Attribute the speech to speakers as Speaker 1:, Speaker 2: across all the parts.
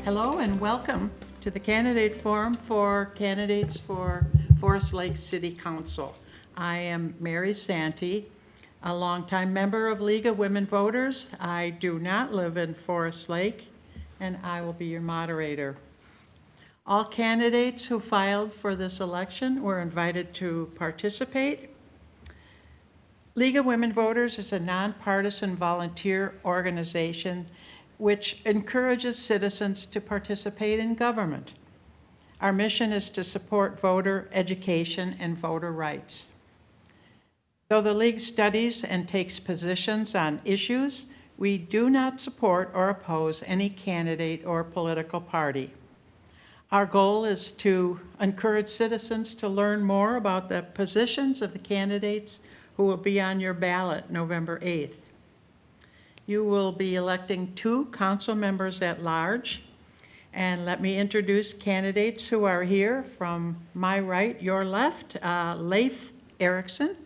Speaker 1: Hello and welcome to the Candidate Forum for candidates for Forest Lake City Council. I am Mary Santee, a longtime member of League of Women Voters. I do not live in Forest Lake, and I will be your moderator. All candidates who filed for this election were invited to participate. League of Women Voters is a nonpartisan volunteer organization which encourages citizens to participate in government. Our mission is to support voter education and voter rights. Though the League studies and takes positions on issues, we do not support or oppose any candidate or political party. Our goal is to encourage citizens to learn more about the positions of the candidates who will be on your ballot November 8th. You will be electing 2 council members at large. And let me introduce candidates who are here. From my right, your left, Leif Erickson.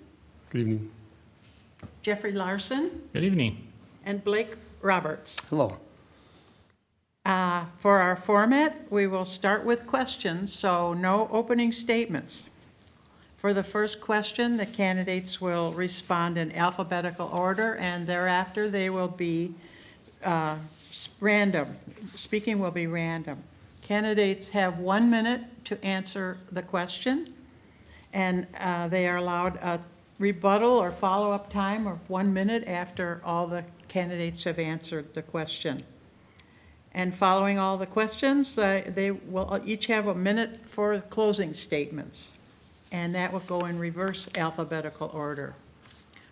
Speaker 2: Good evening.
Speaker 1: Jeffrey Larson.
Speaker 3: Good evening.
Speaker 1: And Blake Roberts.
Speaker 2: Hello.
Speaker 1: For our format, we will start with questions, so no opening statements. For the first question, the candidates will respond in alphabetical order, and thereafter they will be random. Speaking will be random. Candidates have 1 minute to answer the question, and they are allowed a rebuttal or follow-up time of 1 minute after all the candidates have answered the question. And following all the questions, they will each have a minute for closing statements. And that will go in reverse alphabetical order.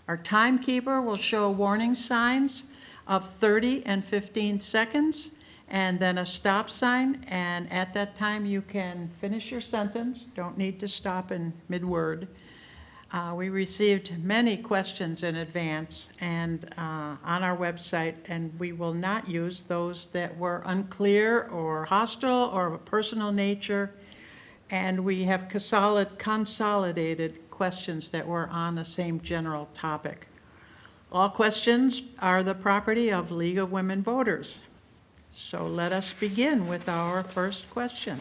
Speaker 1: Our timekeeper will show warning signs of 30 and 15 seconds, and then a stop sign, and at that time you can finish your sentence. Don't need to stop in mid-word. We received many questions in advance and on our website, and we will not use those that were unclear or hostile or of a personal nature. And we have consolidated questions that were on the same general topic. All questions are the property of League of Women Voters. So let us begin with our first question.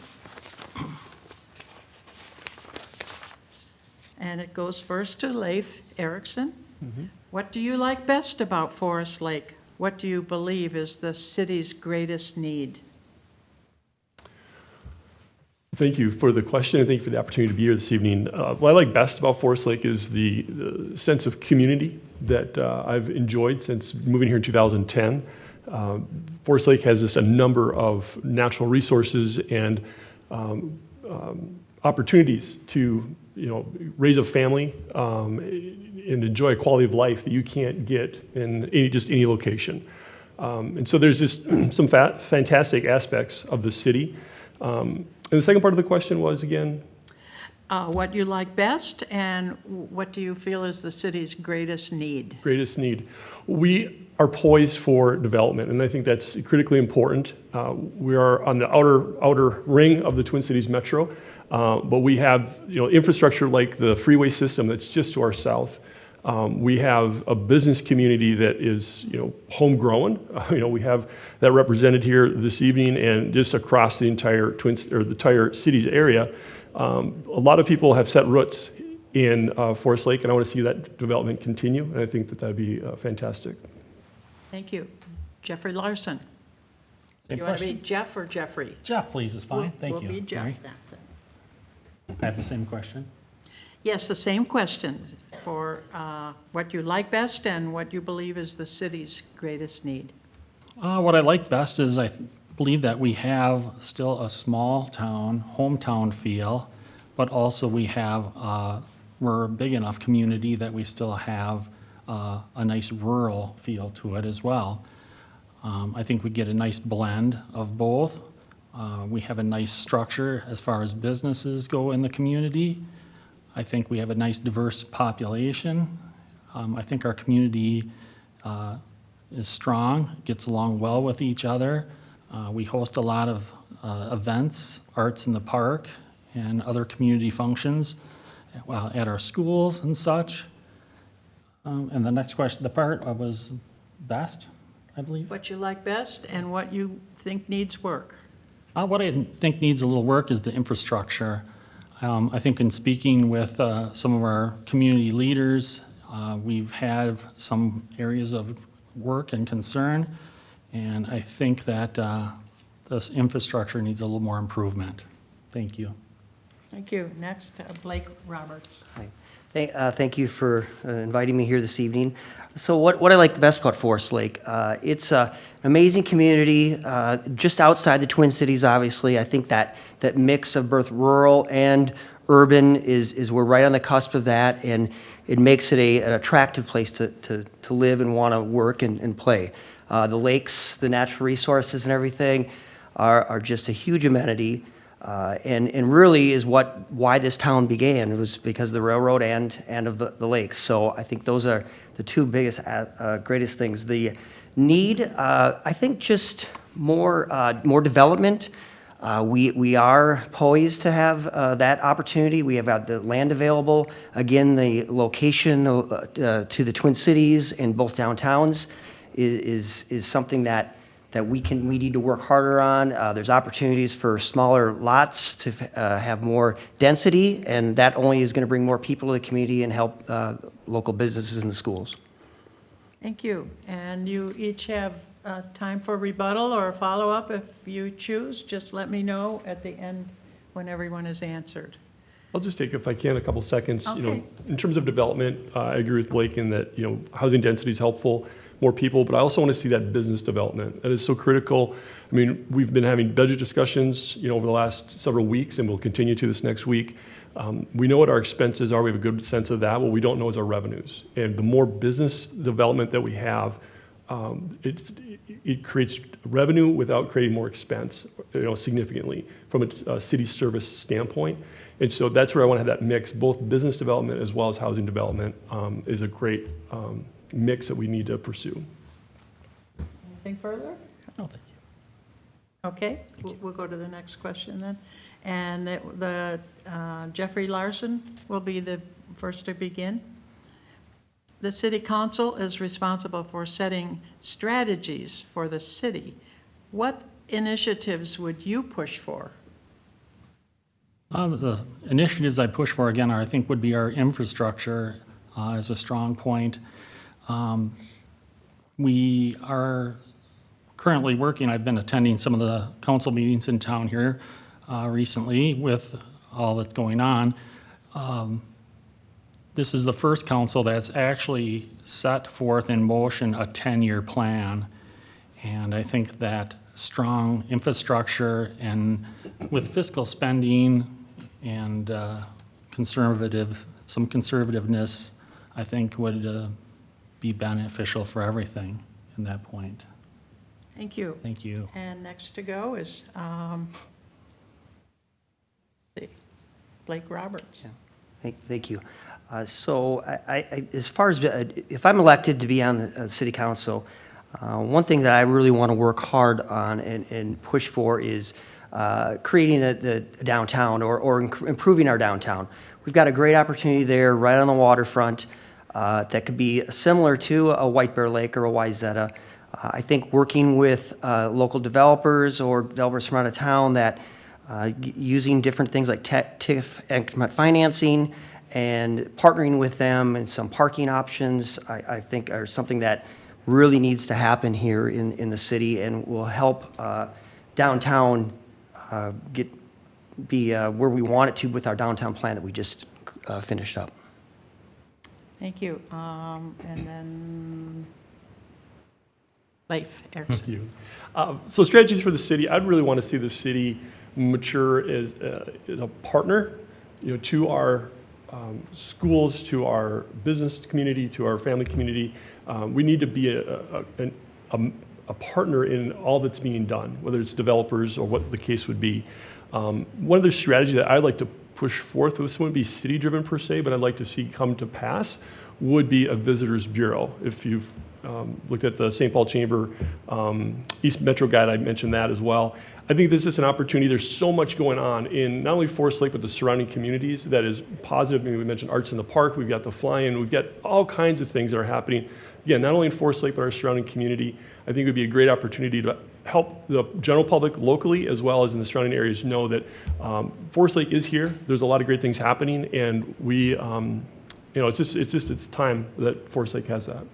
Speaker 1: And it goes first to Leif Erickson. What do you like best about Forest Lake? What do you believe is the city's greatest need?
Speaker 2: Thank you for the question, and thank you for the opportunity to be here this evening. What I like best about Forest Lake is the sense of community that I've enjoyed since moving here in 2010. Forest Lake has a number of natural resources and opportunities to raise a family and enjoy a quality of life that you can't get in any location. And so there's just some fantastic aspects of the city. And the second part of the question was, again?
Speaker 1: What you like best, and what do you feel is the city's greatest need?
Speaker 2: Greatest need. We are poised for development, and I think that's critically important. We are on the outer ring of the Twin Cities Metro, but we have infrastructure like the freeway system that's just to our south. We have a business community that is, homegrown. We have that represented here this evening and just across the entire cities area. A lot of people have set roots in Forest Lake, and I want to see that development continue. And I think that that'd be fantastic.
Speaker 1: Thank you, Jeffrey Larson.
Speaker 3: Same
Speaker 1: You want to
Speaker 3: question.
Speaker 1: be Jeff or Jeffrey?
Speaker 3: Jeff, please, is fine. Thank you.
Speaker 1: We'll be Jeff
Speaker 3: Mary.
Speaker 1: then.
Speaker 3: I have the same question.
Speaker 1: Yes, the same question for what you like best and what you believe is the city's greatest need.
Speaker 3: What I like best is I believe that we have still a small town, hometown feel, but also we're a big enough community that we still have a nice rural feel to it as well. I think we get a nice blend of both. We have a nice structure as far as businesses go in the community. I think we have a nice diverse population. I think our community is strong, gets along well with each other. We host a lot of events, arts in the park, and other community functions at our schools and such. And the next question, the part was best, I believe.
Speaker 1: What you like best and what you think needs work.
Speaker 3: What I think needs a little work is the infrastructure. I think in speaking with some of our community leaders, we've had some areas of work and concern, and I think that this infrastructure needs a little more improvement. Thank you.
Speaker 1: Thank you. Next, Blake Roberts.
Speaker 4: Hi. Thank you for inviting me here this evening. So what I like the best about Forest Lake, it's an amazing community just outside the Twin Cities, obviously. I think that mix of both rural and urban is we're right on the cusp of that, and it makes it an attractive place to live and want to work and play. The lakes, the natural resources and everything are just a huge amenity. And really is why this town began. It was because of the railroad and of the lakes. So I think those are the two biggest, greatest things. The need, I think, just more development. We are poised to have that opportunity. We have the land available. Again, the location to the Twin Cities and both downtowns is something that we need to work harder on. There's opportunities for smaller lots to have more density, and that only is going to bring more people to the community and help local businesses and the schools.
Speaker 1: Thank you. And you each have time for rebuttal or follow-up if you choose. Just let me know at the end when everyone is answered.
Speaker 2: I'll just take, if I can, a couple seconds.
Speaker 1: Okay.
Speaker 2: In terms of development, I agree with Blake in that, housing density is helpful, more people, but I also want to see that business development. That is so critical. I mean, we've been having budget discussions, over the last several weeks, and we'll continue to this next week. We know what our expenses are. We have a good sense of that. What we don't know is our revenues. And the more business development that we have, it creates revenue without creating more expense, significantly from a city service standpoint. And so that's where I want to have that mix. Both business development as well as housing development is a great mix that we need to pursue.
Speaker 1: Anything further?
Speaker 3: No, thank you.
Speaker 1: Okay, we'll go to the next question then. And the Jeffrey Larson will be the first to begin. The city council is responsible for setting strategies for the city. What initiatives would you push for?
Speaker 3: The initiatives I push for, again, I think would be our infrastructure as a strong point. We are currently working, I've been attending some of the council meetings in town here recently with all that's going on. This is the first council that's actually set forth in motion a 10-year plan. And I think that strong infrastructure and with fiscal spending and some conservativeness, I think would be beneficial for everything in that point.
Speaker 1: Thank you.
Speaker 3: Thank you.
Speaker 1: And next to go is Blake Roberts.
Speaker 4: Yeah. Thank you. So as far as if I'm elected to be on the city council, one thing that I really want to work hard on and push for is creating the downtown or improving our downtown. We've got a great opportunity there right on the waterfront that could be similar to a White Bear Lake or a Wayzata. I think working with local developers or developers from out of town that using different things like TIF increment financing and partnering with them and some parking options, I think are something that really needs to happen here in the city and will help downtown be where we want it to with our downtown plan that we just finished up.
Speaker 1: Thank you. And then Leif Erickson.
Speaker 2: Thank you. So strategies for the city, I'd really want to see the city mature as a partner, to our schools, to our business community, to our family community. We need to be a partner in all that's being done, whether it's developers or what the case would be. One other strategy that I'd like to push forth, this wouldn't be city-driven per se, but I'd like to see come to pass, would be a visitors bureau. If you've looked at the St. Paul Chamber East Metro Guide, I mentioned that as well. I think this is an opportunity. There's so much going on in not only Forest Lake, but the surrounding communities that is positive. I mean, we mentioned Arts in the Park, we've got the fly-in, we've got all kinds of things that are happening. Again, not only in Forest Lake, but our surrounding community. I think it would be a great opportunity to help the general public locally as well as in the surrounding areas know that Forest Lake is here. There's a lot of great things happening, and we, it's time that Forest Lake has that.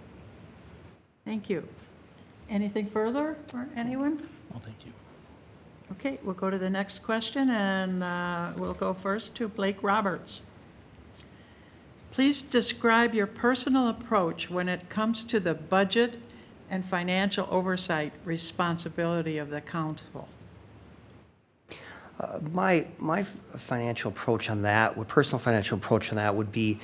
Speaker 1: Thank you. Anything further for anyone?
Speaker 3: Well, thank you.
Speaker 1: Okay, we'll go to the next question, and we'll go first to Blake Roberts. Please describe your personal approach when it comes to the budget and financial oversight responsibility of the council.
Speaker 4: My financial approach on that, personal financial approach on that would be,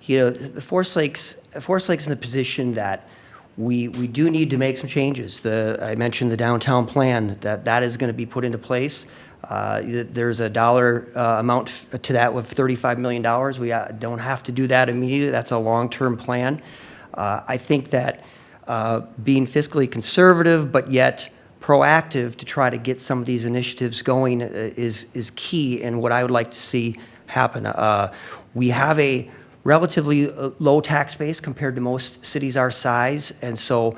Speaker 4: the Forest Lake's in the position that we do need to make some changes. I mentioned the downtown plan, that is going to be put into place. There's a dollar amount to that with $35 million. We don't have to do that immediately. That's a long-term plan. I think that being fiscally conservative but yet proactive to try to get some of these initiatives going is key in what I would like to see happen. We have a relatively low tax base compared to most cities our size, and so,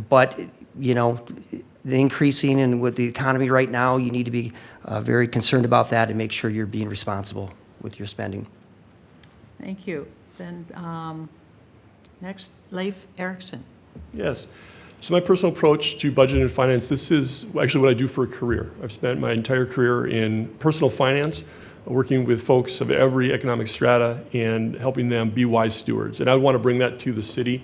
Speaker 4: but, the increasing and with the economy right now, you need to be very concerned about that and make sure you're being responsible with your spending.
Speaker 1: Thank you. Then next, Leif Erickson.
Speaker 2: Yes. So my personal approach to budget and finance, this is actually what I do for a career. I've spent my entire career in personal finance, working with folks of every economic strata and helping them be wise stewards. And I want to bring that to the city.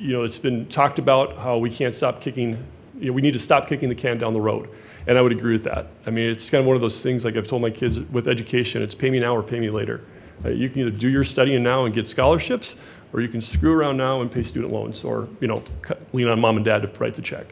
Speaker 2: It's been talked about how we can't stop kicking, we need to stop kicking the can down the road. And I would agree with that. I mean, it's kind of one of those things, like I've told my kids with education, it's pay me now or pay me later. You can either do your studying now and get scholarships, or you can screw around now and pay student loans, or lean on mom and dad to write the check.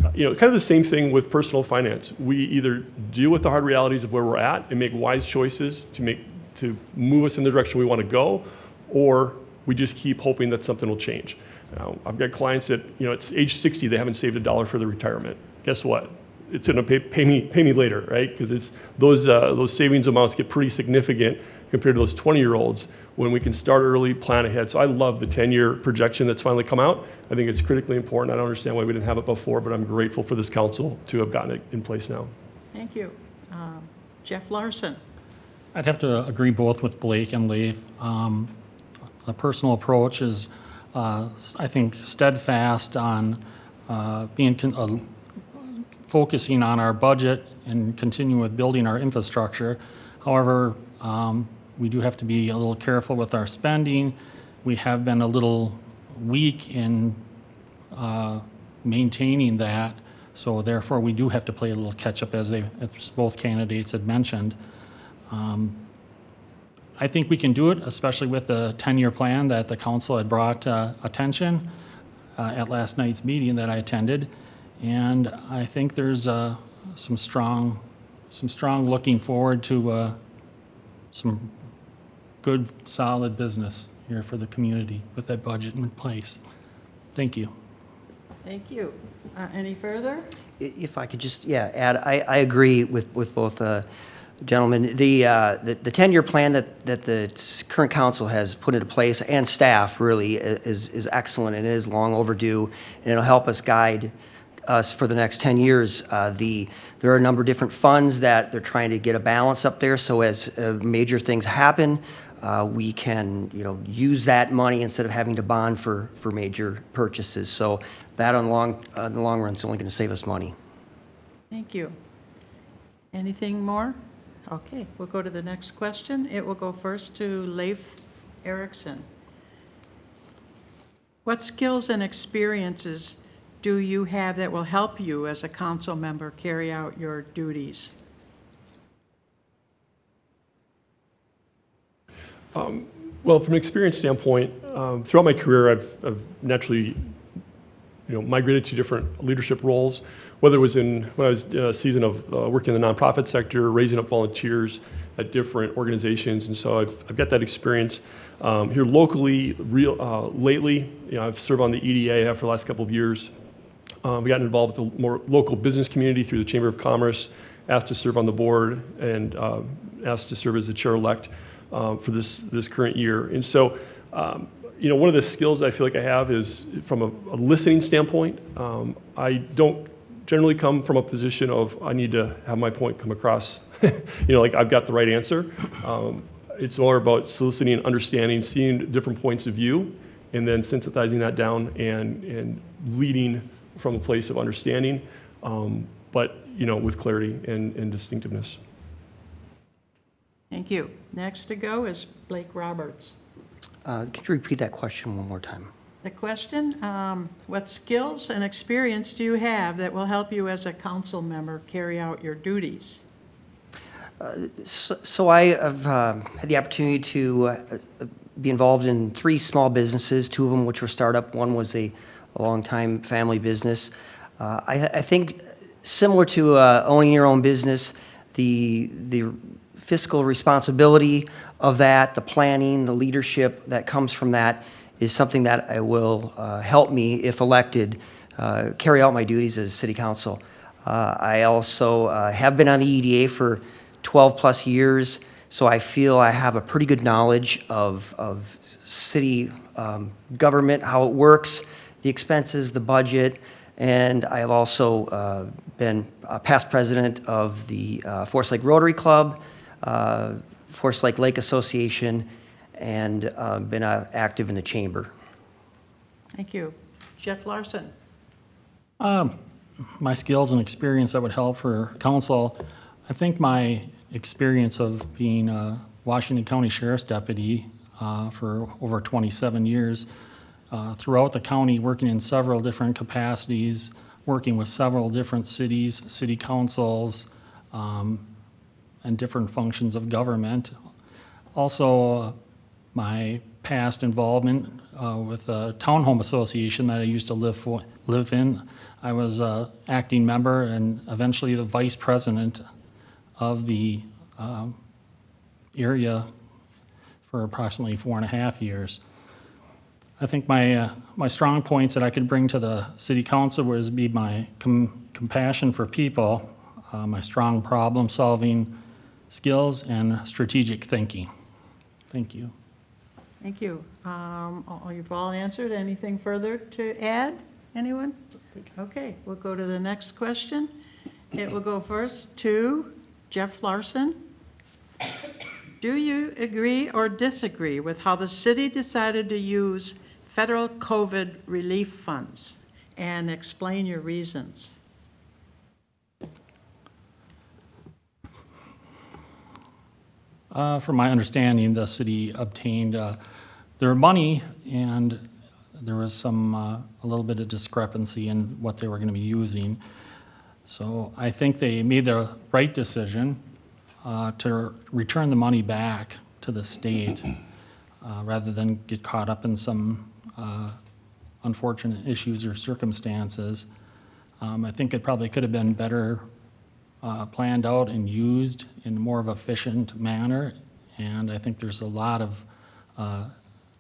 Speaker 2: Kind of the same thing with personal finance. We either deal with the hard realities of where we're at and make wise choices to move us in the direction we want to go, or we just keep hoping that something will change. Now, I've got clients that, it's age 60, they haven't saved $1 for their retirement. Guess what? It's going to pay me later, right? Because it's those savings amounts get pretty significant compared to those 20-year-olds when we can start early, plan ahead. So I love the 10-year projection that's finally come out. I think it's critically important. I don't understand why we didn't have it before, but I'm grateful for this council to have gotten it in place now.
Speaker 1: Thank you. Jeff Larson.
Speaker 3: I'd have to agree both with Blake and Leif. A personal approach is, I think, steadfast on focusing on our budget and continue with building our infrastructure. However, we do have to be a little careful with our spending. We have been a little weak in maintaining that, so therefore we do have to play a little catch up, as both candidates had mentioned. I think we can do it, especially with the 10-year plan that the council had brought attention at last night's meeting that I attended, and I think there's some strong looking forward to some good, solid business here for the community with that budget in place. Thank you.
Speaker 1: Thank you. Any further?
Speaker 4: If I could just, add, I agree with both gentlemen. The 10-year plan that the current council has put into place, and staff really, is excellent, and it is long overdue, and it'll help us guide us for the next 10 years. There are a number of different funds that they're trying to get a balance up there, so as major things happen, we can use that money instead of having to bond for major purchases. So that in the long run is only going to save us money.
Speaker 1: Thank you. Anything more? Okay, we'll go to the next question. It will go first to Leif Erickson. What skills and experiences do you have that will help you as a council member carry out your duties?
Speaker 2: Well, from an experience standpoint, throughout my career, I've naturally, migrated to different leadership roles, whether it was when I was a season of working in the nonprofit sector, raising up volunteers at different organizations, and so I've got that experience. Here locally, lately, I've served on the EDA for the last couple of years. We got involved with the more local business community through the Chamber of Commerce, asked to serve on the board, and asked to serve as the chair-elect for this current year. And so, one of the skills I feel like I have is from a listening standpoint. I don't generally come from a position of I need to have my point come across, like I've got the right answer. It's more about soliciting and understanding, seeing different points of view, and then synthesizing that down and leading from a place of understanding, but with clarity and distinctiveness.
Speaker 1: Thank you. Next to go is Blake Roberts.
Speaker 4: Could you repeat that question one more time?
Speaker 1: The question, what skills and experience do you have that will help you as a council member carry out your duties?
Speaker 4: So I have had the opportunity to be involved in 3 small businesses, 2 of them which were startup. One was a long-time family business. I think similar to owning your own business, the fiscal responsibility of that, the planning, the leadership that comes from that is something that I will help me, if elected, carry out my duties as city council. I also have been on the EDA for 12 plus years, so I feel I have a pretty good knowledge of city government, how it works, the expenses, the budget, and I have also been past president of the Forest Lake Rotary Club, Forest Lake Association, and been active in the chamber.
Speaker 1: Thank you. Jeff Larson.
Speaker 3: My skills and experience that would help for council, I think my experience of being a Washington County Sheriff's Deputy for over 27 years, throughout the county, working in several different capacities, working with several different cities, city councils, and different functions of government. Also, my past involvement with a townhome association that I used to live in. I was an acting member and eventually the vice president of the area for approximately 4.5 years. I think my strong points that I could bring to the city council would be my compassion for people, my strong problem-solving skills, and strategic thinking. Thank you.
Speaker 1: Thank you. You've all answered. Anything further to add? Anyone? Okay, we'll go to the next question. It will go first to Jeff Larson. Do you agree or disagree with how the city decided to use federal COVID relief funds? And explain your reasons.
Speaker 3: From my understanding, the city obtained their money, and there was some a little bit of discrepancy in what they were going to be using. So I think they made the right decision to return the money back to the state rather than get caught up in some unfortunate issues or circumstances. I think it probably could have been better planned out and used in a more of efficient manner, and I think there's a lot of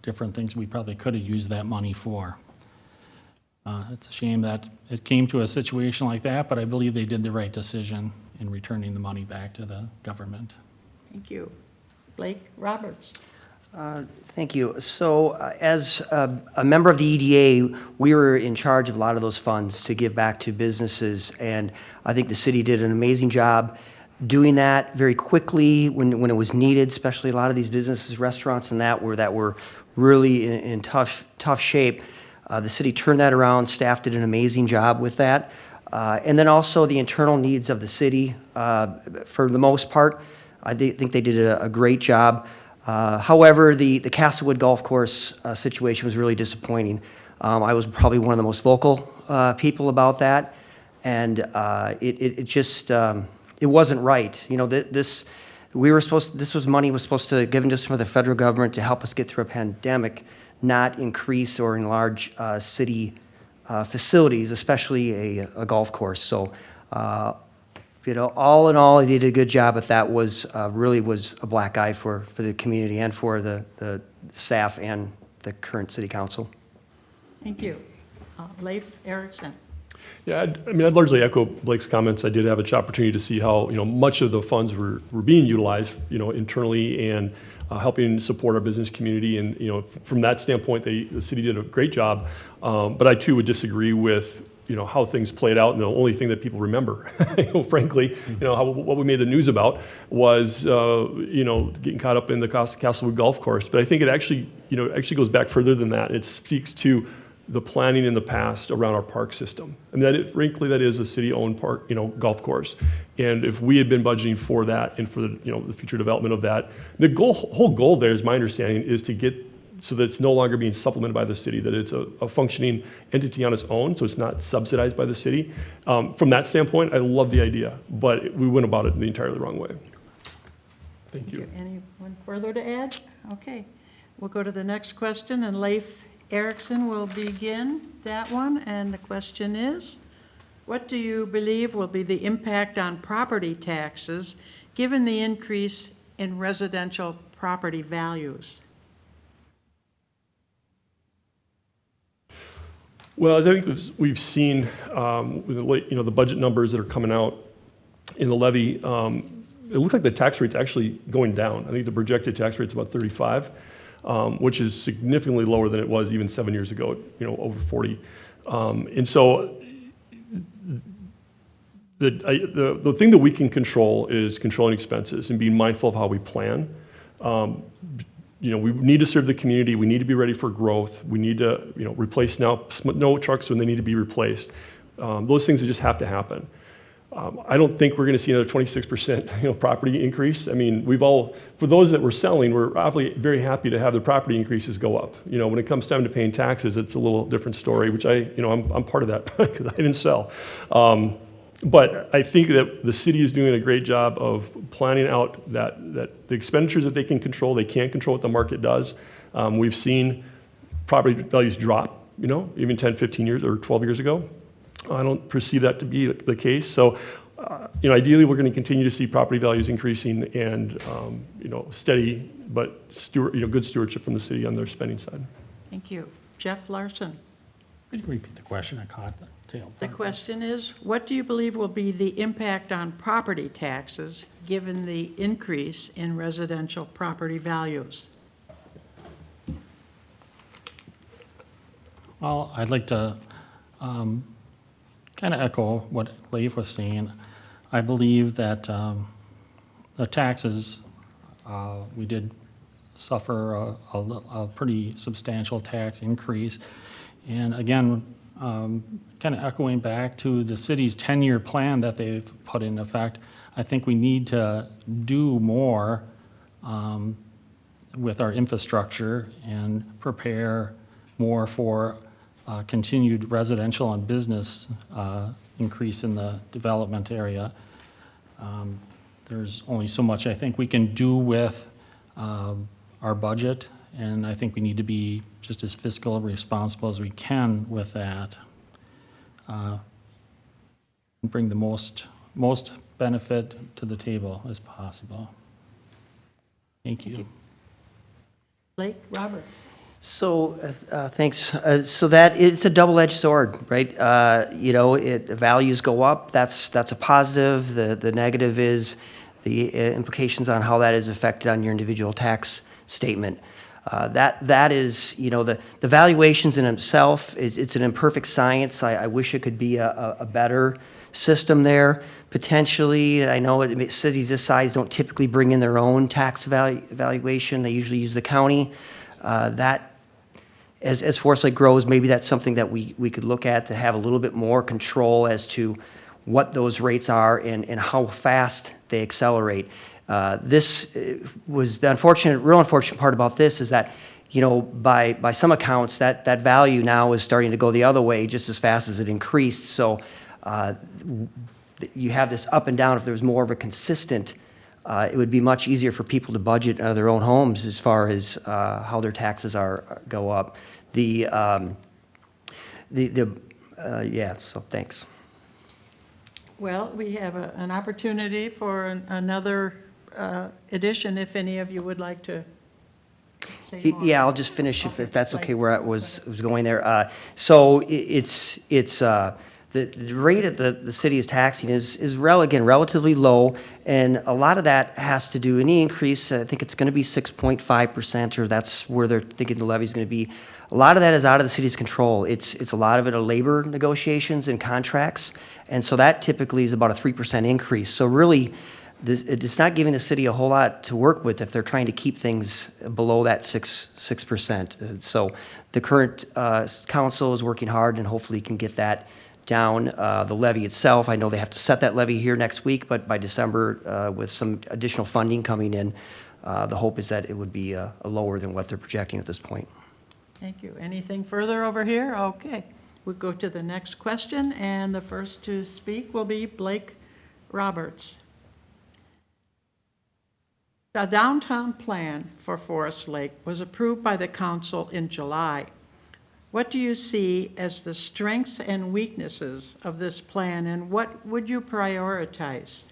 Speaker 3: different things we probably could have used that money for. It's a shame that it came to a situation like that, but I believe they did the right decision in returning the money back to the government.
Speaker 1: Thank you. Blake Roberts.
Speaker 4: Thank you. So as a member of the EDA, we were in charge of a lot of those funds to give back to businesses, and I think the city did an amazing job doing that very quickly when it was needed, especially a lot of these businesses, restaurants and that were really in tough shape. The city turned that around, staff did an amazing job with that. And then also the internal needs of the city, for the most part, I think they did a great job. However, the Castlewood Golf Course situation was really disappointing. I was probably one of the most vocal people about that, and it just it wasn't right. You know, this money was supposed to given to us from the federal government to help us get through a pandemic, not increase or enlarge city facilities, especially a golf course. So. All in all, they did a good job, but that was really was a black eye for the community and for the staff and the current city council.
Speaker 1: Thank you. Leif Erickson.
Speaker 2: Yeah, I'd largely echo Blake's comments. I did have an opportunity to see how much of the funds were being utilized internally, and helping support our business community. And, you know, from that standpoint, the city did a great job. But I too would disagree with, you know, how things played out, and the only thing that people remember, you know, frankly, you know, what we made the news about was, you know, getting caught up in the Castlewood Golf Course. But I think it actually, you know, actually goes back further than that. It speaks to the planning in the past around our park system. I mean, frankly, that is a city-owned park, you know, golf course. And if we had been budgeting for that and for the, you know, the future development of that, the whole goal there, is my understanding, is to get so that it's no longer being supplemented by the city, that it's a functioning entity on its own, so it's not subsidized by the city. From that standpoint, I love the idea, but we went about it in the entirely wrong way. Thank you.
Speaker 1: Anyone further to add? Okay. We'll go to the next question, and Leif Erickson will begin that one. And the question is, what do you believe will be the impact on property taxes given the increase in residential property values?
Speaker 2: Well, as I think we've seen with the budget numbers that are coming out in the levy, it looks like the tax rate's actually going down. I think the projected tax rate's about 35, which is significantly lower than it was even 7 years ago, you know, over 40. And so the thing that we can control is controlling expenses and being mindful of how we plan. You know, we need to serve the community. We need to be ready for growth. We need to, you know, replace snow trucks when they need to be replaced. Those things that just have to happen. I don't think we're going to see another 26%, you know, property increase. I mean, for those that we're selling, we're obviously very happy to have the property increases go up. You know, when it comes time to paying taxes, it's a little different story, which I'm part of that because I didn't sell. But I think that the city is doing a great job of planning out that the expenditures that they can control, they can't control what the market does. We've seen property values drop, you know, even 10, 15 years or 12 years ago. I don't perceive that to be the case. So, you know, ideally, we're going to continue to see property values increasing and, you know, steady, but good stewardship from the city on their spending side.
Speaker 1: Thank you. Jeff Larson.
Speaker 3: Could you repeat the question? I caught the tail.
Speaker 1: The question is, what do you believe will be the impact on property taxes given the increase in residential property values?
Speaker 3: Well, I'd like to kind of echo what Leif was saying. I believe that the taxes, we did suffer a pretty substantial tax increase. And again, kind of echoing back to the city's 10-year plan that they've put in effect, I think we need to do more with our infrastructure and prepare more for continued residential and business increase in the development area. There's only so much I think we can do with our budget, and I think we need to be just as fiscal responsible as we can with that. Bring the most benefit to the table as possible. Thank you.
Speaker 1: Blake Roberts.
Speaker 4: So, thanks. So that it's a double-edged sword, right? You know, values go up. That's a positive. The negative is the implications on how that is affected on your individual tax statement. That is, you know, the valuations in itself it's an imperfect science. I wish it could be a better system there potentially. I know cities this size don't typically bring in their own tax valuation. They usually use the county. That as Forest Lake grows, maybe that's something that we could look at to have a little bit more control as to what those rates are and how fast they accelerate. This was the real unfortunate part about this is that, you know, by some accounts, that value now is starting to go the other way just as fast as it increased. So you have this up and down. If there was more of a consistent, it would be much easier for people to budget out of their own homes as far as how their taxes go up. Yeah. So thanks.
Speaker 1: Well, we have an opportunity for another edition, if any of you would like to say more.
Speaker 4: Yeah, I'll just finish if that's okay
Speaker 1: Like,
Speaker 4: where I was going there. So it's the rate that the city is taxing again, relatively low, and a lot of that has to do, any increase, I think it's gonna be 6.5%, or that's where they're thinking the levy's gonna be. A lot of that is out of the city's control. It's a lot of it are labor negotiations and contracts, and so that typically is about a 3% increase. So really, it's not giving the city a whole lot to work with if they're trying to keep things below that 6%. So the current council is working hard and hopefully can get that down. The levy itself, I know they have to set that levy here next week, but by December, with some additional funding coming in, the hope is that it would be lower than what they're projecting at this point.
Speaker 1: Thank you. Anything further over here? Okay. We'll go to the next question, and the first to speak will be Blake Roberts. The downtown plan for Forest Lake was approved by the council in July. What do you see as the strengths and weaknesses of this plan, and what would you prioritize?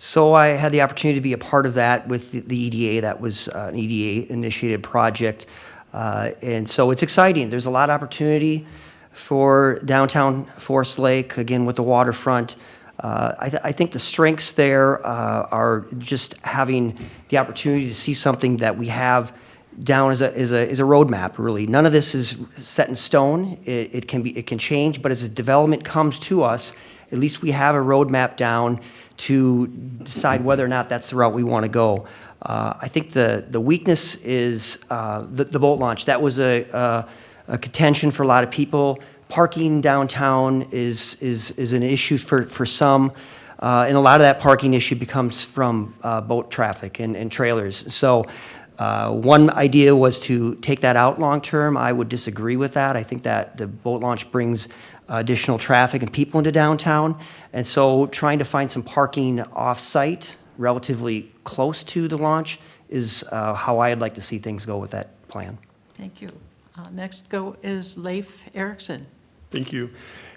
Speaker 4: So I had the opportunity to be a part of that with the EDA. That was an EDA-initiated project. And so it's exciting. There's a lot of opportunity for downtown Forest Lake, again, with the waterfront. I think the strengths there are just having the opportunity to see something that we have down as a roadmap, really. None of this is set in stone. It can change, but as the development comes to us, at least we have a roadmap down to decide whether or not that's the route we want to go. I think the weakness is the boat launch. That was a contention for a lot of people. Parking downtown is an issue for some, and a lot of that parking issue becomes from boat traffic and trailers. So one idea was to take that out long-term. I would disagree with that. I think that the boat launch brings additional traffic and people into downtown. And so trying to find some parking off-site, relatively close to the launch, is how I'd like to see things go with that plan.
Speaker 1: Thank you. Next go is Leif Erickson.
Speaker 2: Thank you.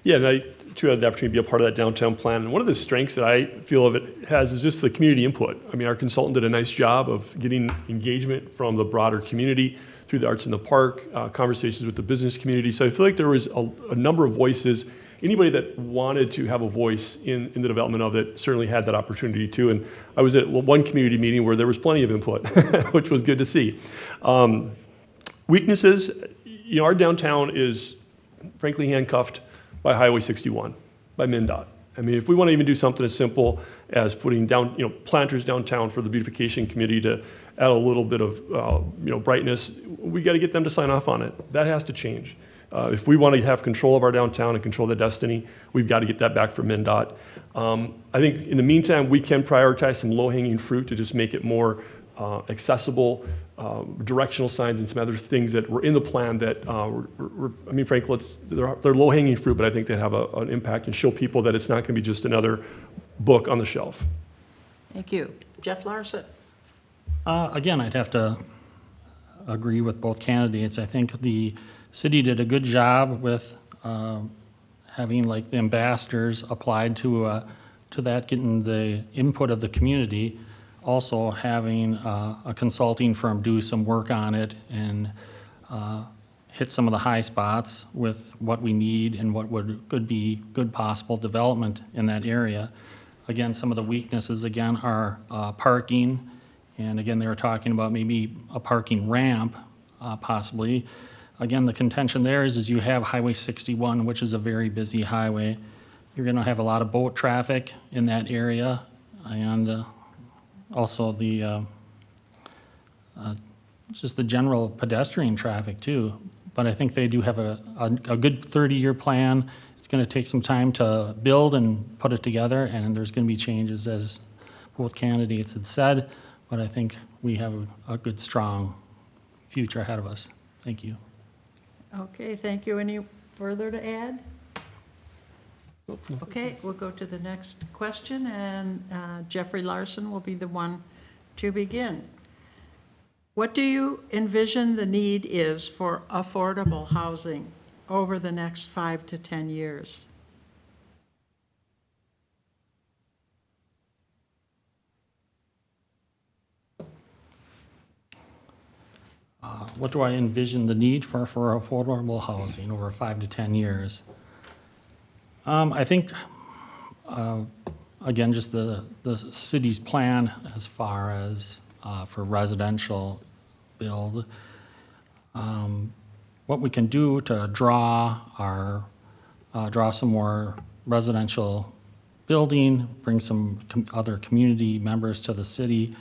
Speaker 2: Yeah, and I too had the opportunity to be a part of that downtown plan. And one of the strengths that I feel of it has is just the community input. I mean, our consultant did a nice job of getting engagement from the broader community through the Arts in the Park, conversations with the business community. So I feel like there was a number of voices. Anybody that wanted to have a voice in the development of it certainly had that opportunity too. And I was at one community meeting where there was plenty of input, which was good to see. Weaknesses, you know, our downtown is frankly handcuffed by Highway 61, by MnDOT. I mean, if we want to even do something as simple as putting down, you know, planters downtown for the beautification committee to add a little bit of, you know, brightness, we got to get them to sign off on it. That has to change. If we want to have control of our downtown and control the destiny, we've got to get that back from MnDOT. I think in the meantime, we can prioritize some low-hanging fruit to just make it more accessible, directional signs and some other things that were in the plan that, I mean, frankly, they're low-hanging fruit, but I think they have an impact and show people that it's not going to be just another book on the shelf.
Speaker 1: Thank you. Jeff Larson.
Speaker 3: Again, I'd have to agree with both candidates. I think the city did a good job with having like the ambassadors applied to that, getting the input of the community, also having a consulting firm do some work on it and hit some of the high spots with what we need and what could be good possible development in that area. Again, some of the weaknesses, again, are parking. And again, they were talking about maybe a parking ramp, possibly. Again, the contention there is you have Highway 61, which is a very busy highway. You're going to have a lot of boat traffic in that area, and also the just the general pedestrian traffic too. But I think they do have a good 30-year plan. It's going to take some time to build and put it together, and there's going to be changes, as both candidates had said. But I think we have a good, strong future ahead of us. Thank you.
Speaker 1: Okay, thank you. Any further to add? Okay, we'll go to the next question, and Jeffrey Larson will be the one to begin. What do you envision the need is for affordable housing over the next 5 to 10 years?
Speaker 3: What do I envision the need for affordable housing over 5 to 10 years? I think, again, just the city's plan as far as for residential build, what we can do to draw some more residential building, bring some other community members to the city,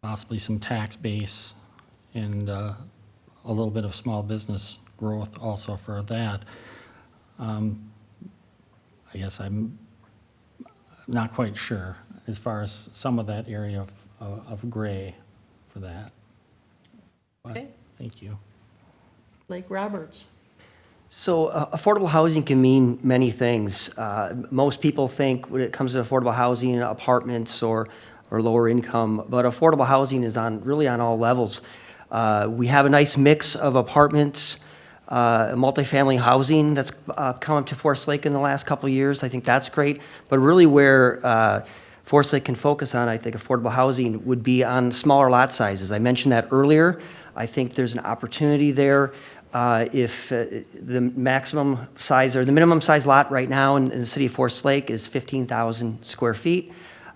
Speaker 3: possibly some tax base, and a little bit of small business growth also for that. I guess I'm not quite sure as far as some of that area of gray for that. But
Speaker 1: Okay.
Speaker 3: thank you.
Speaker 1: Blake Roberts.
Speaker 4: So affordable housing can mean many things. Most people think when it comes to affordable housing, apartments or lower income, but affordable housing is really on all levels. We have a nice mix of apartments, multifamily housing that's come up to Forest Lake in the last couple of years. I think that's great. But really where Forest Lake can focus on, I think, affordable housing would be on smaller lot sizes. I mentioned that earlier. I think there's an opportunity there. If the maximum size or the minimum size lot right now in the city of Forest Lake is 15,000 square feet.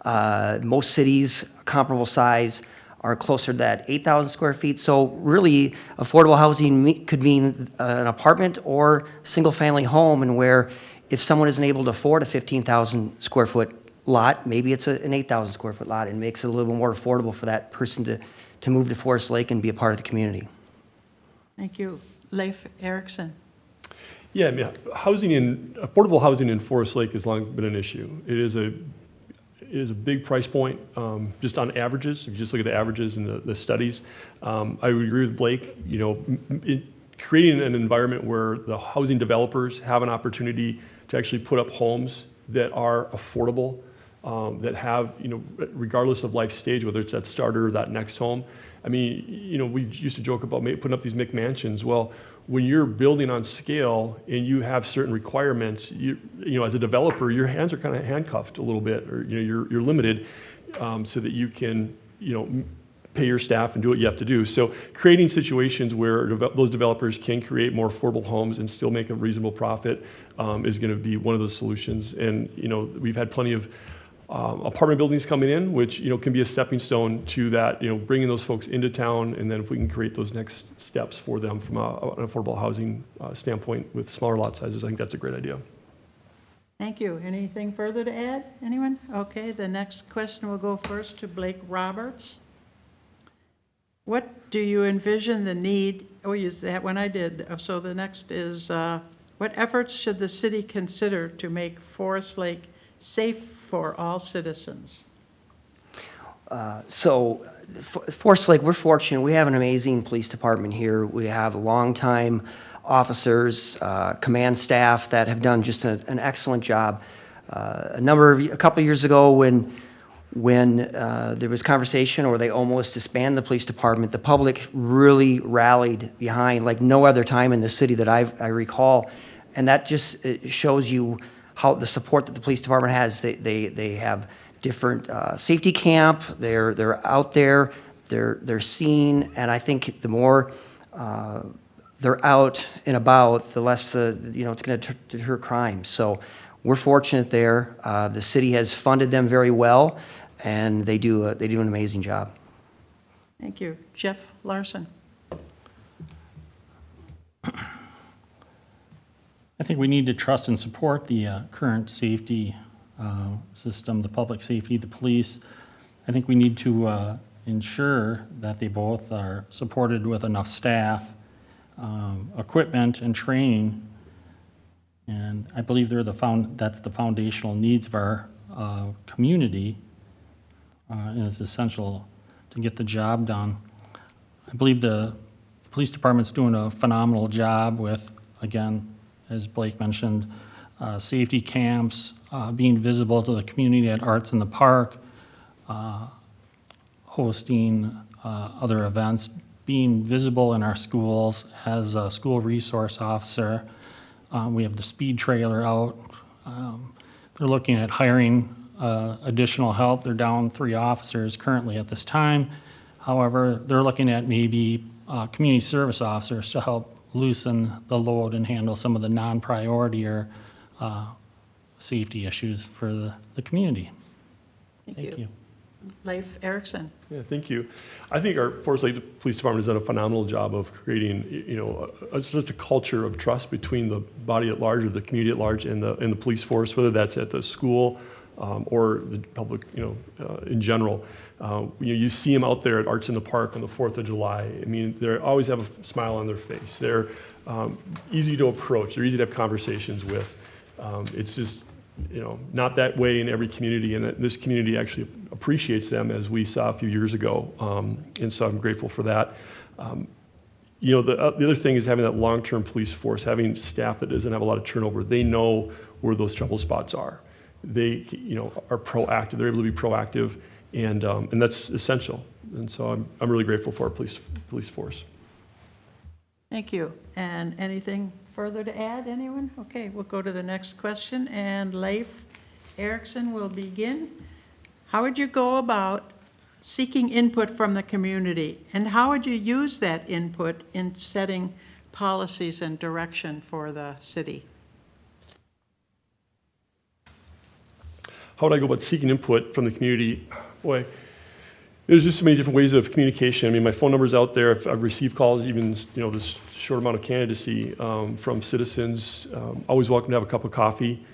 Speaker 4: Most cities comparable size are closer to that 8,000 square feet. So really, affordable housing could mean an apartment or single-family home, and where if someone isn't able to afford a 15,000 square foot lot, maybe it's an 8,000 square foot lot, and makes it a little bit more affordable for that person to move to Forest Lake and be a part of the community.
Speaker 1: Thank you. Leif Erickson.
Speaker 2: Yeah, I mean, affordable housing in Forest Lake has long been an issue. It is a big price point, just on averages. If you just look at the averages and the studies, I would agree with Blake. Creating an environment where the housing developers have an opportunity to actually put up homes that are affordable, that have, regardless of life stage, whether it's that starter or that next home. I mean, we used to joke about putting up these McMansions. Well, when you're building on scale and you have certain requirements, as a developer, your hands are kind of handcuffed a little bit, or you're limited, so that you can pay your staff and do what you have to do. So creating situations where those developers can create more affordable homes and still make a reasonable profit is going to be one of those solutions. And we've had plenty of apartment buildings coming in, which can be a stepping stone to that, bringing those folks into town, and then if we can create those next steps for them from an affordable housing standpoint with smaller lot sizes, I think that's a great idea.
Speaker 1: Thank you. Anything further to add? Anyone? Okay, the next question will go first to Blake Roberts. What do you envision the need? Oh, that one I did. So the next is, what efforts should the city consider to make Forest Lake safe for all citizens?
Speaker 4: Forest Lake, we're fortunate. We have an amazing police department here. We have longtime officers, command staff that have done just an excellent job. A couple of years ago, when there was conversation or they almost disbanded the police department, the public really rallied behind like no other time in the city that I recall, and that just shows you how the support that the police department has. They have different safety camp. They're out there. They're seen, and I think the more they're out and about, the less it's going to deter crime. So we're fortunate there. The city has funded them very well, and they do an amazing job.
Speaker 1: Thank you. Jeff Larson.
Speaker 3: I think we need to trust and support the current safety system, the public safety, the police. I think we need to ensure that they both are supported with enough staff, equipment, and training. And I believe that's the foundational needs of our community, and it's essential to get the job done. I believe the police department's doing a phenomenal job with, again, as Blake mentioned, safety camps, being visible to the community at Arts in the Park, hosting other events, being visible in our schools as a school resource officer. We have the speed trailer out. They're looking at hiring additional help. They're down 3 officers currently at this time. However, they're looking at maybe community service officers to help loosen the load and handle some of the non-priority or safety issues for the community. Thank you.
Speaker 1: Leif Erickson.
Speaker 2: Yeah, thank you. I think our Forest Lake Police Department has done a phenomenal job of creating, such a culture of trust between the body at large, or the community at large, and the police force, whether that's at the school or the public, in general. You see them out there at Arts in the Park on the 4th of July. I mean, they always have a smile on their face. They're easy to approach. They're easy to have conversations with. It's just, not that way in every community, and this community actually appreciates them, as we saw a few years ago, and so I'm grateful for that. The other thing is having that long-term police force, having staff that doesn't have a lot of turnover. They know where those trouble spots are. They, are proactive. They're able to be proactive, and that's essential. And so I'm really grateful for our police force.
Speaker 1: Thank you. And anything further to add, anyone? Okay, we'll go to the next question, and Leif Erickson will begin. How would you go about seeking input from the community, and how would you use that input in setting policies and direction for the city?
Speaker 2: How would I go about seeking input from the community? Boy, there's just so many different ways of communication. I mean, my phone number's out there. I've received calls, even this short amount of candidacy from citizens. Always welcome to have a cup of coffee.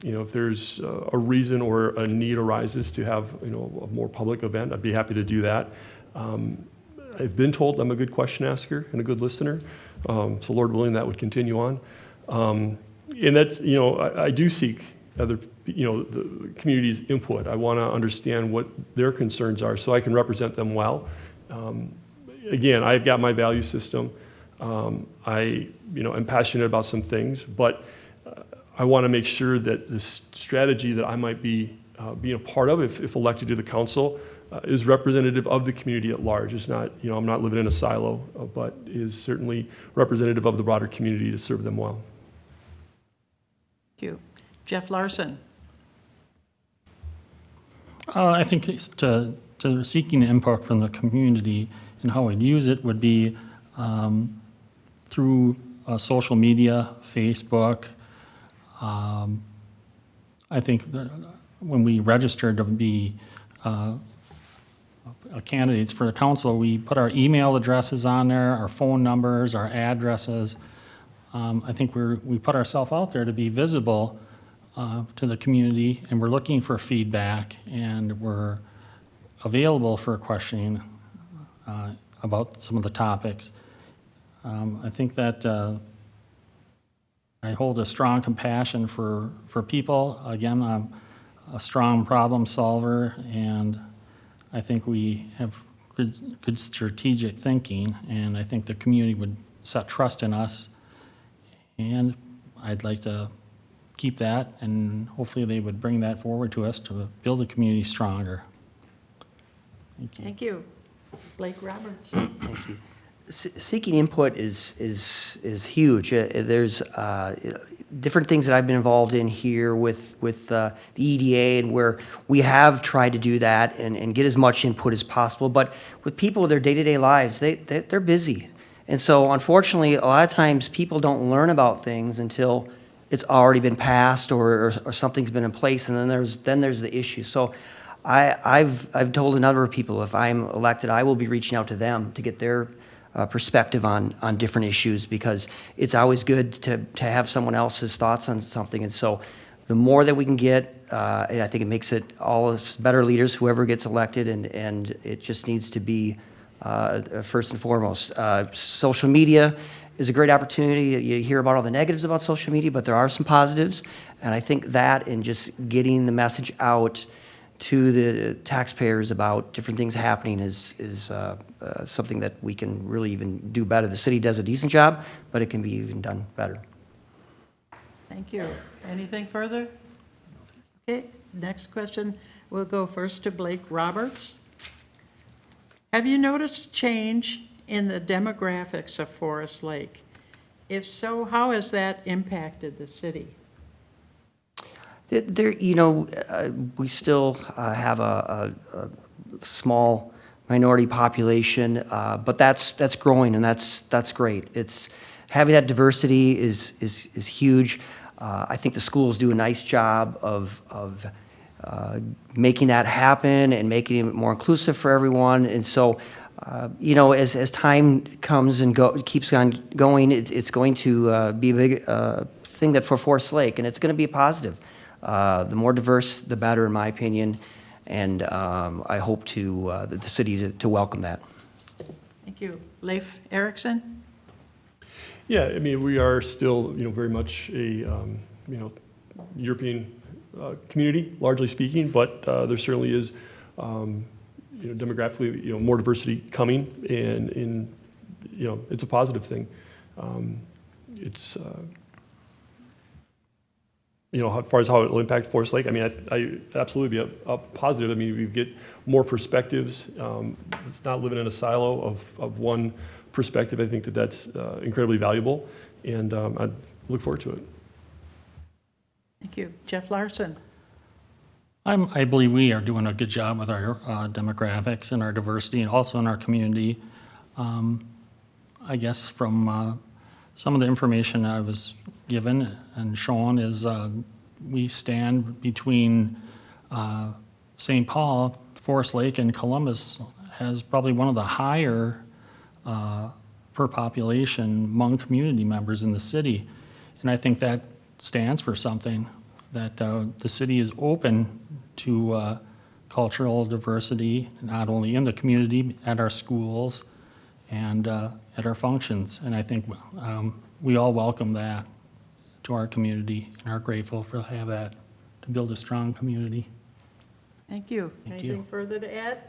Speaker 2: If there's a reason or a need arises to have a more public event, I'd be happy to do that. I've been told I'm a good question asker and a good listener, so Lord willing, that would continue on. And that's I do seek other the community's input. I want to understand what their concerns are so I can represent them well. Again, I've got my value system. I'm passionate about some things, but I want to make sure that this strategy that I might be being a part of, if elected to the council, is representative of the community at large. It's not, I'm not living in a silo, but is certainly representative of the broader community to serve them well.
Speaker 1: Thank you. Jeff Larson.
Speaker 3: I think it's to seeking input from the community and how we'd use it would be through social media, Facebook. I think that when we registered to be candidates for the council, we put our email addresses on there, our phone numbers, our addresses. I think we put ourselves out there to be visible to the community, and we're looking for feedback, and we're available for questioning about some of the topics. I think that I hold a strong compassion for people. Again, I'm a strong problem solver, and I think we have good strategic thinking, and I think the community would set trust in us, and I'd like to keep that, and hopefully they would bring that forward to us to build the community stronger. Thank you.
Speaker 1: Thank you. Blake Roberts.
Speaker 4: Thank you. Seeking input is huge. There's different things that I've been involved in here with the EDA, and where we have tried to do that and get as much input as possible. But with people with their day-to-day lives, they're busy. And so unfortunately, a lot of times people don't learn about things until it's already been passed or something's been in place, and then there's the issue. So I've told a number of people, if I'm elected, I will be reaching out to them to get their perspective on different issues, because it's always good to have someone else's thoughts on something. And so the more that we can get, I think it makes it all us better leaders, whoever gets elected, and it just needs to be first and foremost. Social media is a great opportunity. You hear about all the negatives about social media, but there are some positives, and I think that, and just getting the message out to the taxpayers about different things happening is something that we can really even do better. The city does a decent job, but it can be even done better.
Speaker 1: Thank you. Anything further? Okay, next question. We'll go first to Blake Roberts. Have you noticed change in the demographics of Forest Lake? If so, how has that impacted the city?
Speaker 4: There, we still have a small minority population, but that's growing, and that's great. It's having that diversity is huge. I think the schools do a nice job of making that happen and making it more inclusive for everyone. And so, as time comes and keeps on going, it's going to be a big thing that for Forest Lake, and it's going to be a positive. The more diverse, the better, in my opinion. And I hope the city to welcome that.
Speaker 1: Thank you. Leif Erikson?
Speaker 2: Yeah, I mean, we are still, very much a, European community, largely speaking, but there certainly is, demographically, more diversity coming, and it's a positive thing. It's, as far as how it will impact Forest Lake, I mean, I absolutely be a positive. I mean, we get more perspectives. It's not living in a silo of one perspective. I think that's incredibly valuable, and I look forward to it.
Speaker 1: Thank you. Jeff Larson?
Speaker 3: I believe we are doing a good job with our demographics and our diversity, and also in our community. I guess from some of the information I was given and shown is we stand between St. Paul, Forest Lake, and Columbus has probably one of the higher per population among community members in the city. And I think that stands for something, that the city is open to cultural diversity, not only in the community, at our schools, and at our functions. And I think we all welcome that to our community and are grateful for have that to build a strong community.
Speaker 1: Thank you.
Speaker 3: Thank you.
Speaker 1: Anything further to add?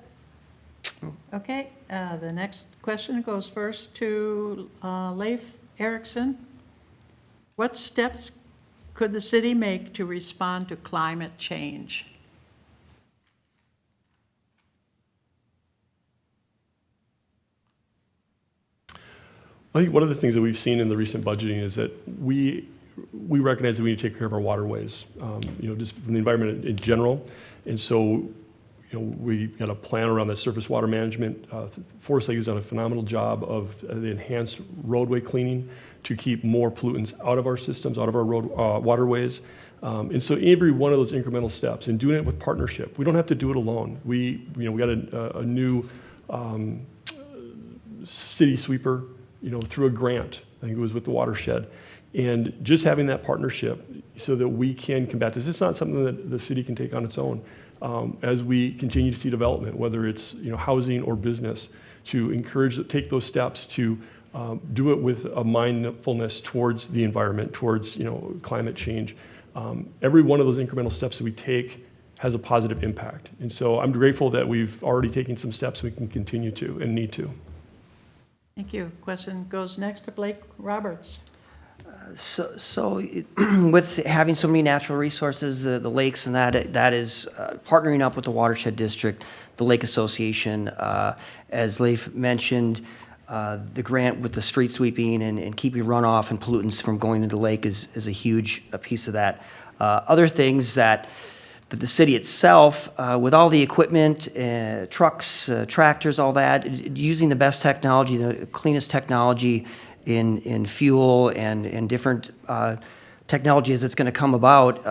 Speaker 1: Okay, the next question goes first to Leif Erikson. What steps could the city make to respond to climate change?
Speaker 2: I think one of the things that we've seen in the recent budgeting is that we recognize that we need to take care of our waterways, just from the environment in general. And so, we've got a plan around that surface water management. Forest Lake has done a phenomenal job of the enhanced roadway cleaning to keep more pollutants out of our systems, out of our waterways. And so every one of those incremental steps, and doing it with partnership, we don't have to do it alone. We got a new city sweeper, through a grant. I think it was with the watershed. And just having that partnership so that we can combat this. It's not something that the city can take on its own. As we continue to see development, whether it's housing or business, to take those steps to do it with a mindfulness towards the environment, towards climate change. Every one of those incremental steps that we take has a positive impact. And so I'm grateful that we've already taken some steps we can continue to and need to.
Speaker 1: Thank you. Question goes next to Blake Roberts.
Speaker 4: So with having so many natural resources, the lakes and that is partnering up with the Watershed District, the Lake Association, as Leif mentioned, the grant with the street sweeping and keeping runoff and pollutants from going into the lake is a huge piece of that. Other things that the city itself, with all the equipment, trucks, tractors, all that, using the best technology, the cleanest technology in fuel and different technology as it's going to come about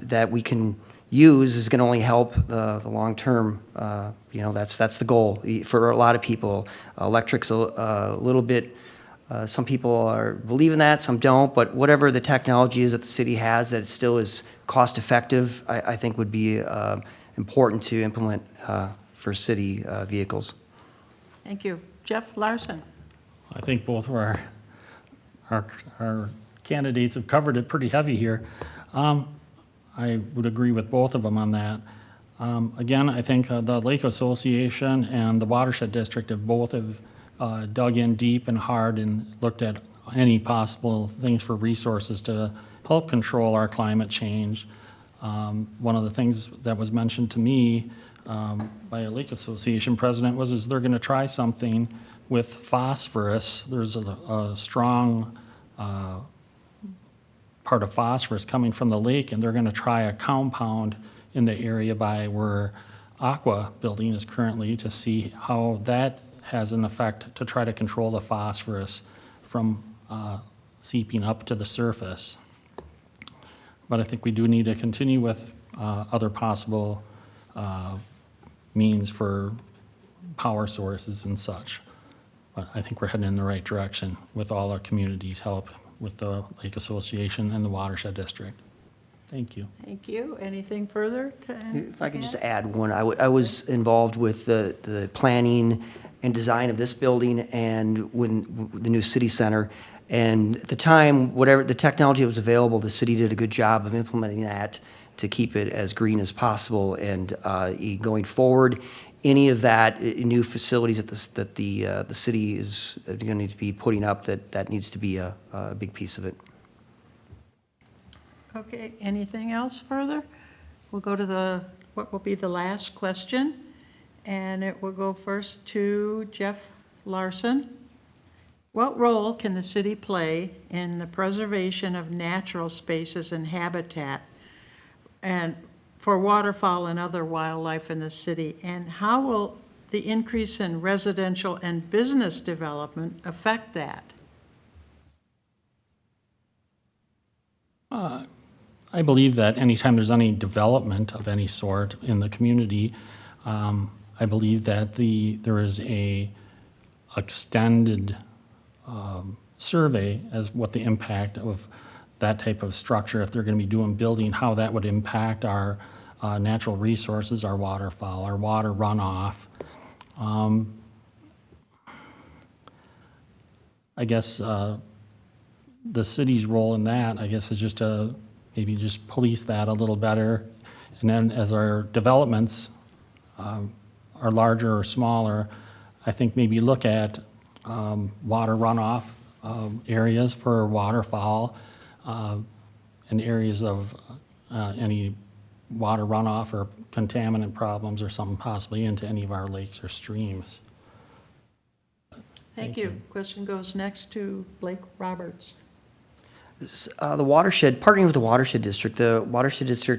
Speaker 4: that we can use is going to only help the long term. That's the goal for a lot of people. Electric's a little bit. Some people believe in that, some don't. But whatever the technology is that the city has, that it still is cost effective, I think would be important to implement for city vehicles.
Speaker 1: Thank you. Jeff Larson.
Speaker 3: I think both of our candidates have covered it pretty heavy here. I would agree with both of them on that. Again, I think the Lake Association and the Watershed District both have dug in deep and hard and looked at any possible things for resources to help control our climate change. One of the things that was mentioned to me by a Lake Association president is they're going to try something with phosphorus. There's a strong part of phosphorus coming from the lake, and they're going to try a compound in the area by where Aqua building is currently to see how that has an effect to try to control the phosphorus from seeping up to the surface. But I think we do need to continue with other possible means for power sources and such. But I think we're heading in the right direction with all our communities' help with the Lake Association and the Watershed District. Thank you.
Speaker 1: Thank you. Anything further to add?
Speaker 4: If I could just add one, I was involved with the planning and design of this building and when the new city center. And at the time, whatever the technology that was available, the city did a good job of implementing that to keep it as green as possible. And going forward, any of that new facilities that the city is going to need to be putting up, that needs to be a big piece of it.
Speaker 1: Okay, anything else further? We'll go to what will be the last question, and it will go first to Jeff Larson. What role can the city play in the preservation of natural spaces and habitat and for waterfowl and other wildlife in the city? And how will the increase in residential and business development affect that?
Speaker 3: I believe that anytime there's any development of any sort in the community, I believe that there is a extended survey as what the impact of that type of structure, if they're going to be doing building, how that would impact our natural resources, our waterfowl, our water runoff. I guess the city's role in that, I guess, is just to maybe just police that a little better. And then as our developments are larger or smaller, I think maybe look at water runoff areas for waterfowl and areas of any water runoff or contaminant problems or something possibly into any of our lakes or streams.
Speaker 1: Thank you. Question goes next to Blake Roberts.
Speaker 4: The watershed, partnering with the Watershed District,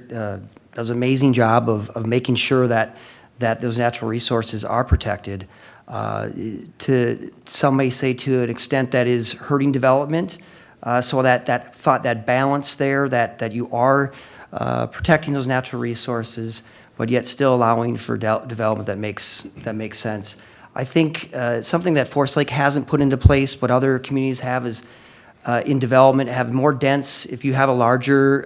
Speaker 4: does an amazing job of making sure that those natural resources are protected. To some may say to an extent that is hurting development. So that balance there, that you are protecting those natural resources, but yet still allowing for development that makes sense. I think something that Forest Lake hasn't put into place, but other communities have, is in development, have more dense, if you have a larger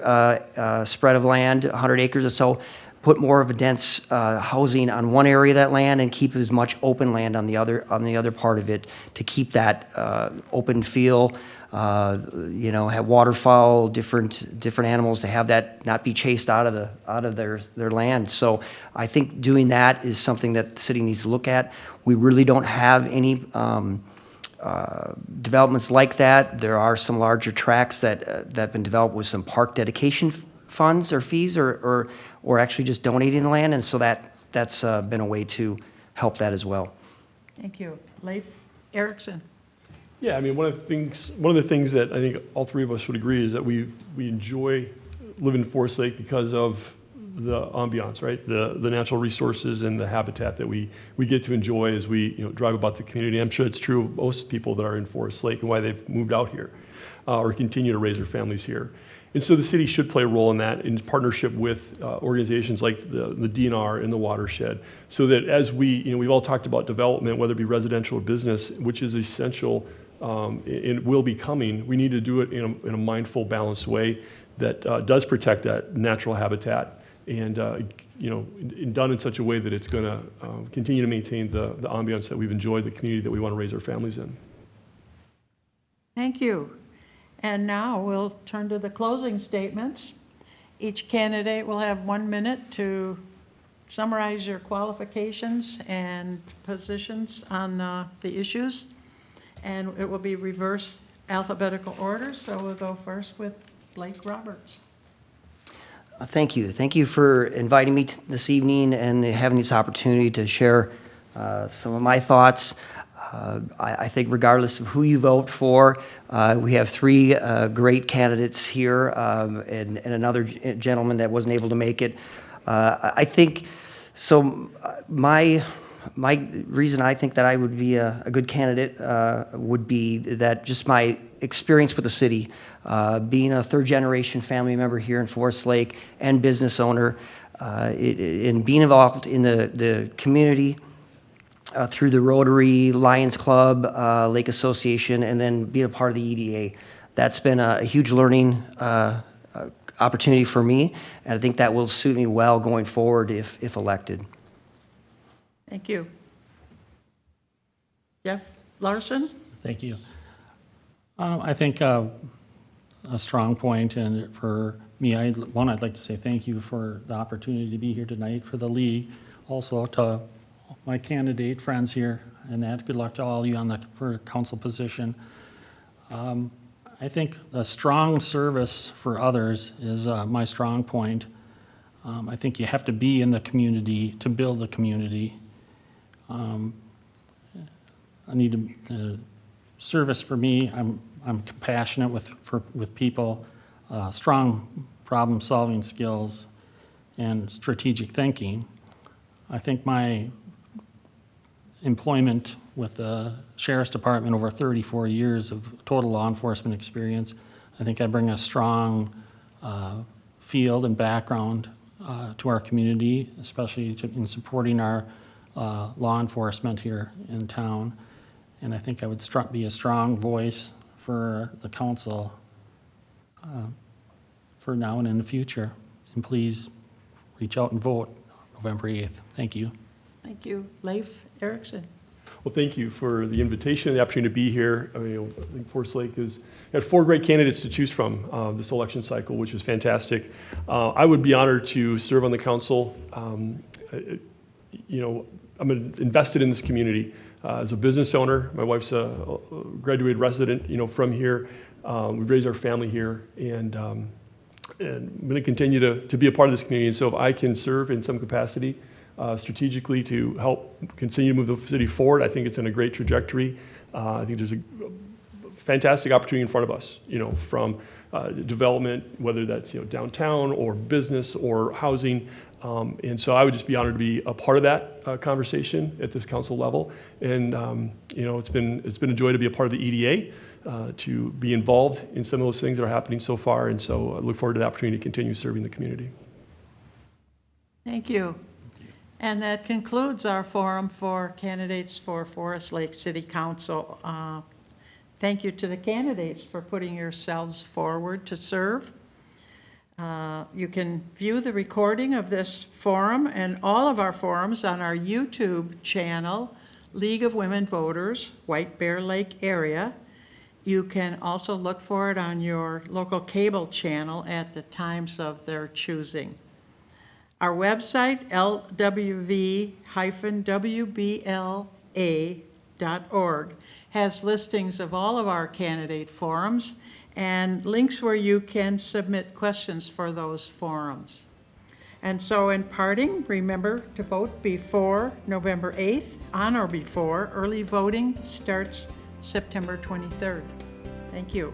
Speaker 4: spread of land, 100 acres or so, put more of a dense housing on one area of that land and keep as much open land on the other part of it to keep that open feel. Have waterfowl, different animals, to have that not be chased out of their land. So I think doing that is something that the city needs to look at. We really don't have any developments like that. There are some larger tracts that have been developed with some park dedication funds or fees or actually just donating the land, and so that's been a way to help that as well.
Speaker 1: Thank you. Leif Erickson.
Speaker 2: Yeah, I mean, one of the things that I think all three of us would agree is that we enjoy living in Forest Lake because of the ambiance, right? The natural resources and the habitat that we get to enjoy as we drive about the community. I'm sure it's true of most people that are in Forest Lake and why they've moved out here or continue to raise their families here. And so the city should play a role in that in partnership with organizations like the DNR and the Watershed, so that as we've all talked about development, whether it be residential or business, which is essential and will be coming, we need to do it in a mindful, balanced way that does protect that natural habitat and done in such a way that it's going to continue to maintain the ambiance that we've enjoyed, the community that we want to raise our families in.
Speaker 1: Thank you. And now we'll turn to the closing statements. Each candidate will have 1 minute to summarize your qualifications and positions on the issues. And it will be reverse alphabetical order, so we'll go first with Blake Roberts.
Speaker 4: Thank you. Thank you for inviting me this evening and having this opportunity to share some of my thoughts. I think regardless of who you vote for, we have three great candidates here and another gentleman that wasn't able to make it. I think So my reason I think that I would be a good candidate would be that just my experience with the city, being a third-generation family member here in Forest Lake and business owner, and being involved in the community through the Rotary, Lions Club, Lake Association, and then being a part of the EDA. That's been a huge learning opportunity for me, and I think that will suit me well going forward if elected.
Speaker 1: Thank you. Jeff Larson?
Speaker 3: Thank you. I think a strong point, and for me, I'd like to say thank you for the opportunity to be here tonight for the league. Also to my candidate friends here, and that good luck to all of you for council position. I think a strong service for others is my strong point. I think you have to be in the community to build the community. I need service for me. I'm compassionate with people, strong problem-solving skills, and strategic thinking. I think my employment with the Sheriff's Department over 34 years of total law enforcement experience, I think I bring a strong field and background to our community, especially in supporting our law enforcement here in town. And I think I would be a strong voice for the council for now and in the future. And please reach out and vote November 8th. Thank you.
Speaker 1: Thank you. Leif Erickson?
Speaker 2: Well, thank you for the invitation and the opportunity to be here. I think Forest Lake has had 4 great candidates to choose from this election cycle, which is fantastic. I would be honored to serve on the council. I'm invested in this community. As a business owner, my wife's a graduated resident, from here. We've raised our family here, and I'm going to continue to be a part of this community. And so if I can serve in some capacity strategically to help continue to move the city forward, I think it's in a great trajectory. I think there's a fantastic opportunity in front of us, from development, whether that's downtown or business or housing. And so I would just be honored to be a part of that conversation at this council level. And it's been a joy to be a part of the EDA, to be involved in some of those things that are happening so far. And so I look forward to the opportunity to continue serving the community.
Speaker 1: Thank you. And that concludes our forum for candidates for Forest Lake City Council. Thank you to the candidates for putting yourselves forward to serve. You can view the recording of this forum and all of our forums on our YouTube channel, League of Women Voters, White Bear Lake area. You can also look for it on your local cable channel at the times of their choosing. Our website, lwv-wbla.org, has listings of all of our candidate forums and links where you can submit questions for those forums. And so in parting, remember to vote before November 8th, on or before. Early voting starts September 23rd. Thank you.